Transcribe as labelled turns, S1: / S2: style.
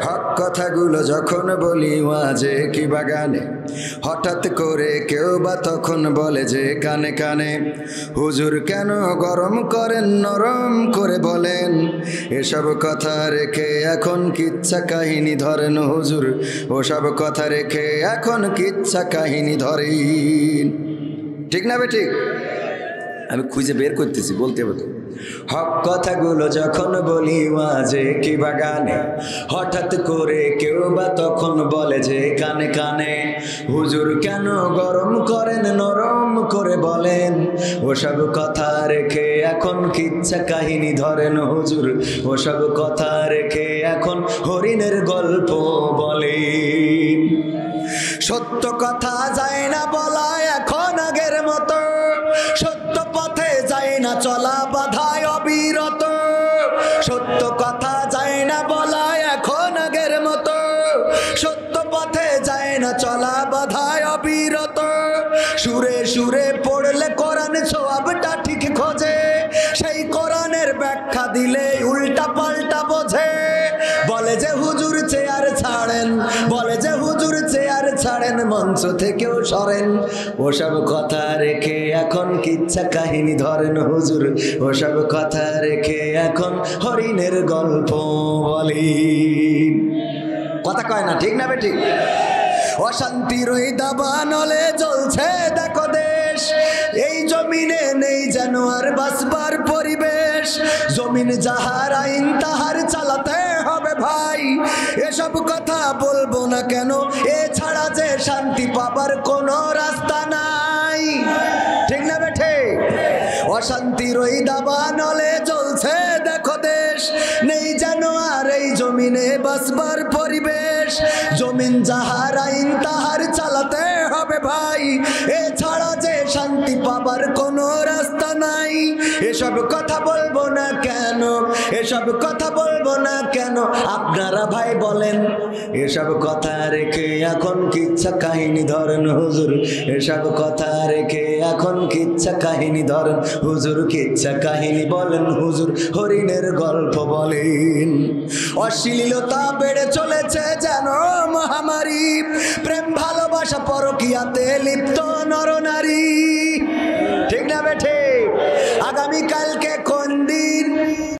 S1: হক কথাগুলো যখন বলি ওয়াজে কি বাগানে, হঠাৎ করে কেউ বা তখন বলে যে কানে কানে, হুজুর কেন গরম করেন নরম করে বলেন। এসব কথা রেখে এখন কিচ্ছা কাহিনী ধরেন হুজুর, ওসব কথা রেখে এখন কিচ্ছা কাহিনী ধরেন। ঠিক না বে ঠিক? আমি খুঁজে বের করতেছি, বলতে হবে। হক কথাগুলো যখন বলি ওয়াজে কি বাগানে, হঠাৎ করে কেউ বা তখন বলে যে কানে কানে, হুজুর কেন গরম করেন নরম করে বলেন। ওসব কথা রেখে এখন কিচ্ছা কাহিনী ধরেন হুজুর, ওসব কথা রেখে এখন হরিণের গল্প বলেন। সত্য কথা যায় না বলা এখন আগের মতো, সত্য পথে যায় না চলা বাধায় অবিরত। সত্য কথা যায় না বলা এখন আগের মতো, সত্য পথে যায় না চলা বাধায় অবিরত। সুরে সুরে পড়লে কোরআন সওয়াবটা ঠিক খোঁজে, সেই কোরআনের ব্যাখ্যা দিলে উল্টা পাল্টা বোঝে। বলে যে হুজুর চেয়ার ছাড়েন, বলে যে হুজুর চেয়ার ছাড়েন, মঞ্চ থেকেও সরেন। ওসব কথা রেখে এখন কিচ্ছা কাহিনী ধরেন হুজুর, ওসব কথা রেখে এখন হরিণের গল্প বলেন। কথা কয় না, ঠিক না বে ঠিক? অশান্তির ওই দাবানলে জ্বলছে দেখো দেশ, এই জমিনে নেই যেন আর বাসবার পরিবেশ। জমিন যাহার আইন তাহার চালাতে হবে ভাই, এসব কথা বলবো না কেন, এছাড়া যে শান্তি পাবার কোনো রাস্তা নাই। ঠিক না বেঠে? অশান্তির ওই দাবানলে জ্বলছে দেখো দেশ, নেই যেন আর এই জমিনে বাসবার পরিবেশ। জমিন যাহার আইন তাহার চালাতে হবে ভাই, এছাড়া যে শান্তি পাবার কোনো রাস্তা নাই। এসব কথা বলবো না কেন, এসব কথা বলবো না কেন, আপনারা ভাই বলেন। এসব কথা রেখে এখন কিচ্ছা কাহিনী ধরেন হুজুর, এসব কথা রেখে এখন কিচ্ছা কাহিনী ধরেন হুজুর, কিচ্ছা কাহিনী বলেন হুজুর, হরিণের গল্প বলেন। অশ্লীলতা বেড়ে চলেছে যেন মহামারী, প্রেম ভালোবাসা পরকীয়াতে লিপ্ত নরনারী। ঠিক না বেঠে?